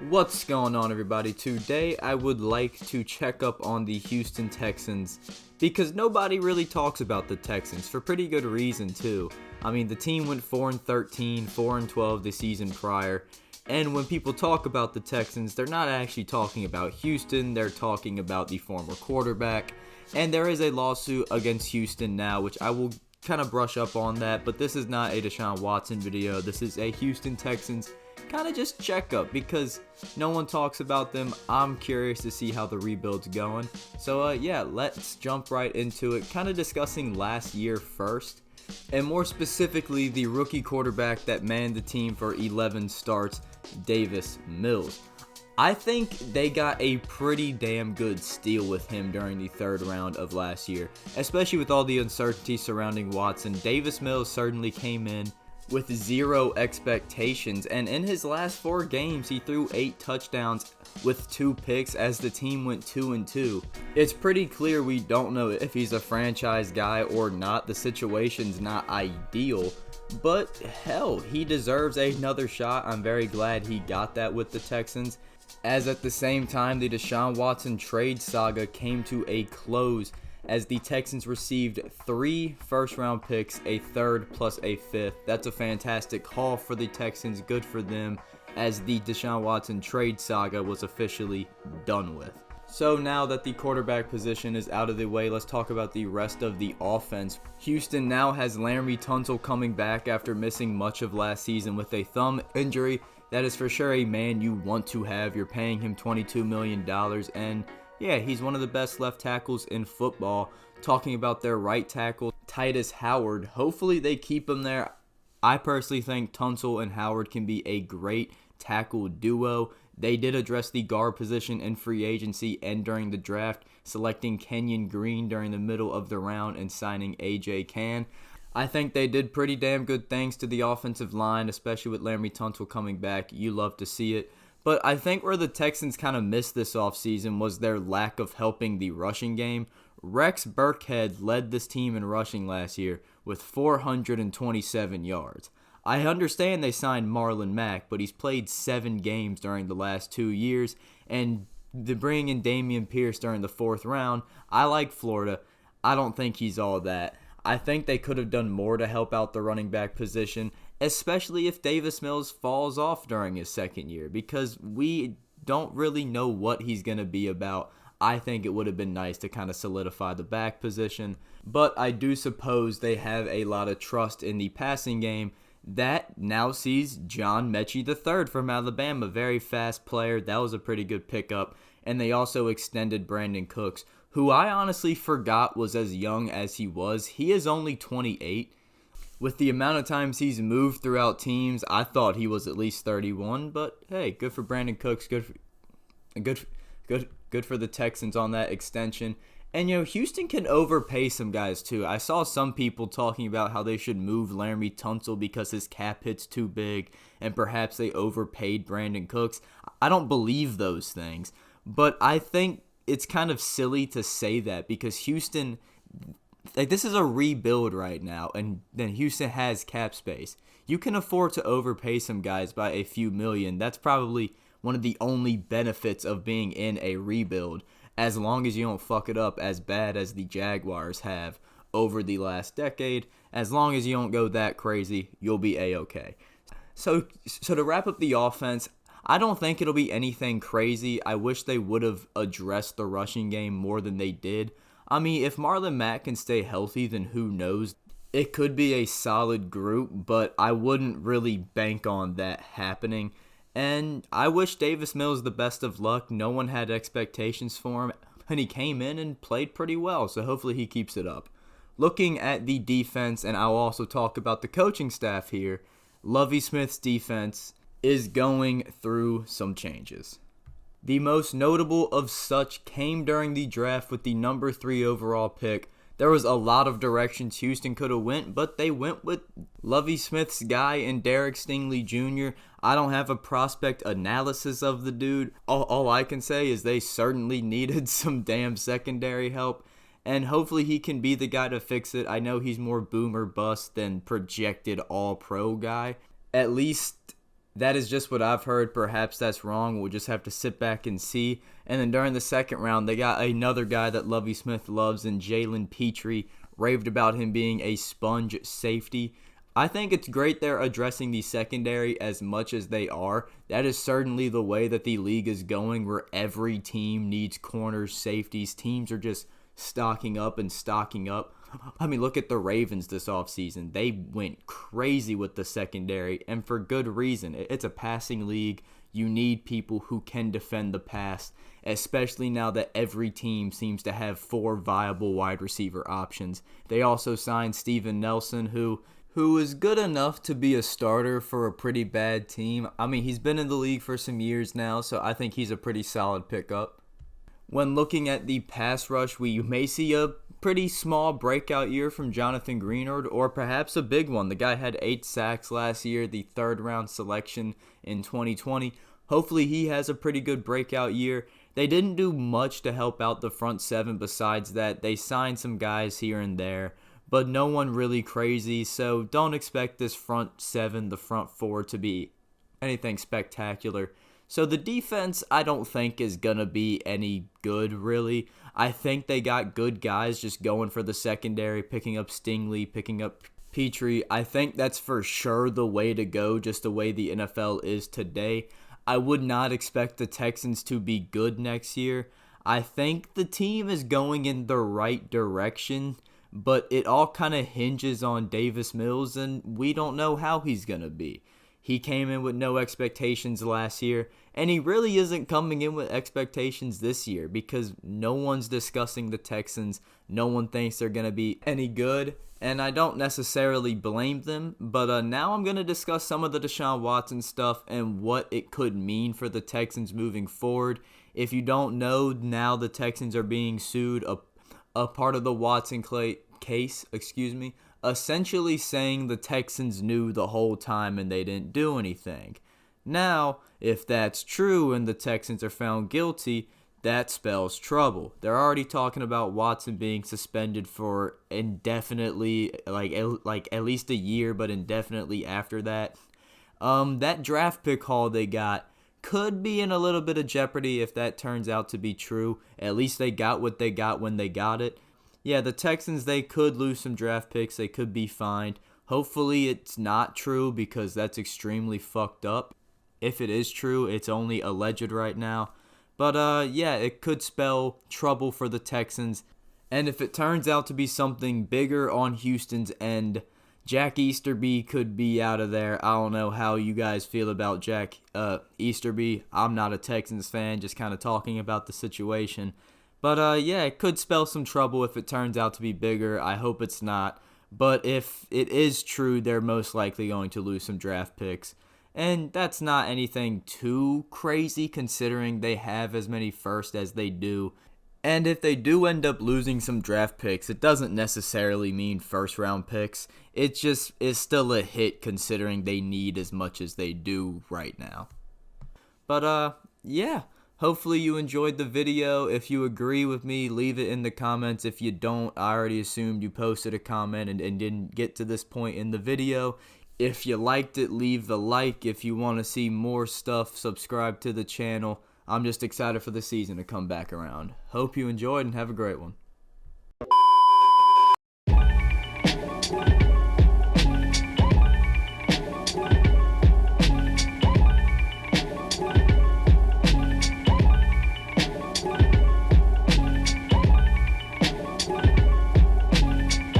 What's going on, everybody? Today I would like to check up on the Houston Texans because nobody really talks about the Texans for pretty good reason too. I mean, the team went 4-13, 4-12 the season prior, and when people talk about the Texans, they're not actually talking about Houston, they're talking about the former quarterback, and there is a lawsuit against Houston now, which I will kind of brush up on that, but this is not a Deshaun Watson video. This is a Houston Texans kind of just check up because no one talks about them. I'm curious to see how the rebuild's going. So yeah, let's jump right into it, kind of discussing last year first, and more specifically the rookie quarterback that manned the team for 11 starts, Davis Mills. I think they got a pretty damn good steal with him during the third round of last year, especially with all the uncertainty surrounding Watson. Davis Mills certainly came in with zero expectations, and in his last 4 games he threw 8 touchdowns with 2 picks as the team went 2-2. It's pretty clear we don't know if he's a franchise guy or not. The situation's not ideal, but hell, he deserves another shot. I'm very glad he got that with the Texans, as at the same time the Deshaun Watson trade saga came to a close as the Texans received 3 first-round picks, a third plus a fifth. That's a fantastic haul for the Texans, good for them, as the Deshaun Watson trade saga was officially done with. So now that the quarterback position is out of the way, let's talk about the rest of the offense. Houston now has Laremy Tunsil coming back after missing much of last season with a thumb injury. That is for sure a man you want to have. You're paying him $22 million, and yeah, he's one of the best left tackles in football. Talking about their right tackle, Titus Howard, hopefully they keep him there. I personally think Tunsil and Howard can be a great tackle duo. They did address the guard position in free agency and during the draft, selecting Kenyon Green during the middle of the round and signing A.J. Cann. I think they did pretty damn good things to the offensive line, especially with Laremy Tunsil coming back. You love to see it. But I think where the Texans kind of missed this offseason was their lack of helping the rushing game. Rex Burkhead led this team in rushing last year with 427 yards. I understand they signed Marlon Mack, but he's played 7 games during the last 2 years, and bringing in Dameon Pierce during the 4th round, I like Florida. I don't think he's all that. I think they could have done more to help out the running back position, especially if Davis Mills falls off during his 2nd year, because we don't really know what he's going to be about. I think it would have been nice to kind of solidify the back position, but I do suppose they have a lot of trust in the passing game that now sees John Mechie III from Alabama, very fast player. That was a pretty good pickup, and they also extended Brandon Cooks, who I honestly forgot was as young as he was. He is only 28. With the amount of times he's moved throughout teams, I thought he was at least 31. But hey, good for Brandon Cooks. Good for the Texans on that extension. And Houston can overpay some guys too. I saw some people talking about how they should move Laremy Tunsil because his cap hit's too big, and perhaps they overpaid Brandon Cooks. I don't believe those things, but I think it's kind of silly to say that because Houston, this is a rebuild right now, and then Houston has cap space. You can afford to overpay some guys by a few million. That's probably one of the only benefits of being in a rebuild, as long as you don't fuck it up as bad as the Jaguars have over the last decade. As long as you don't go that crazy, you'll be A-okay. So to wrap up the offense, I don't think it'll be anything crazy. I wish they would have addressed the rushing game more than they did. I mean, if Marlon Mack can stay healthy, then who knows? It could be a solid group, but I wouldn't really bank on that happening. And I wish Davis Mills the best of luck. No one had expectations for him, and he came in and played pretty well, so hopefully he keeps it up. Looking at the defense, and I'll also talk about the coaching staff here, Lovie Smith's defense is going through some changes. The most notable of such came during the draft with the number 3 overall pick. There was a lot of directions Houston could have went, but they went with Lovie Smith's guy and Derek Stingley Jr. I don't have a prospect analysis of the dude. All I can say is they certainly needed some damn secondary help, and hopefully he can be the guy to fix it. I know he's more boom or bust than projected all-pro guy. At least That is just what I've heard. Perhaps that's wrong. We'll just have to sit back and see. And then during the second round, they got another guy that Lovie Smith loves in Jalen Petrie. Raved about him being a sponge safety. I think it's great they're addressing the secondary as much as they are. That is certainly the way that the league is going, where every team needs corners, safeties. Teams are just stocking up and stocking up. I mean, look at the Ravens this offseason. They went crazy with the secondary, and for good reason. It's a passing league. You need people who can defend the pass, especially now that every team seems to have 4 viable wide receiver options. They also signed Steven Nelson, who is good enough to be a starter for a pretty bad team. I mean, he's been in the league for some years now, so I think he's a pretty solid pickup. When looking at the pass rush, we may see a pretty small breakout year from Jonathan Greenard, or perhaps a big one. The guy had 8 sacks last year, the 3rd round selection in 2020. Hopefully he has a pretty good breakout year. They didn't do much to help out the front 7 besides that. They signed some guys here and there, but no one really crazy, so don't expect this front 7, the front 4 to be anything spectacular. So the defense, I don't think is going to be any good, really. I think they got good guys just going for the secondary, picking up Stingley, picking up Petrie. I think that's for sure the way to go, just the way the NFL is today. I would not expect the Texans to be good next year. I think the team is going in the right direction, but it all kind of hinges on Davis Mills, and we don't know how he's going to be. He came in with no expectations last year, and he really isn't coming in with expectations this year because no one's discussing the Texans. No one thinks they're going to be any good, and I don't necessarily blame them. But now I'm going to discuss some of the Deshaun Watson stuff and what it could mean for the Texans moving forward. If you don't know, now the Texans are being sued, a part of the Watson case, essentially saying the Texans knew the whole time and they didn't do anything. Now, if that's true and the Texans are found guilty, that spells trouble. They're already talking about Watson being suspended for indefinitely, like at least a year, but indefinitely after that. That draft pick haul they got could be in a little bit of jeopardy if that turns out to be true. At least they got what they got when they got it. Yeah, the Texans, they could lose some draft picks. They could be fined. Hopefully it's not true because that's extremely fucked up. If it is true, it's only alleged right now. But yeah, it could spell trouble for the Texans. And if it turns out to be something bigger on Houston's end, Jack Easterby could be out of there. I don't know how you guys feel about Jack Easterby. I'm not a Texans fan, just kind of talking about the situation. But yeah, it could spell some trouble if it turns out to be bigger. I hope it's not. But if it is true, they're most likely going to lose some draft picks. And that's not anything too crazy considering they have as many first as they do. And if they do end up losing some draft picks, it doesn't necessarily mean first round picks. It just is still a hit considering they need as much as they do right now. But yeah. Hopefully you enjoyed the video. If you agree with me, leave it in the comments. If you don't, I already assumed you posted a comment and didn't get to this point in the video. If you liked it, leave the like. If you want to see more stuff, subscribe to the channel. I'm just excited for the season to come back around. Hope you enjoyed and have a great one.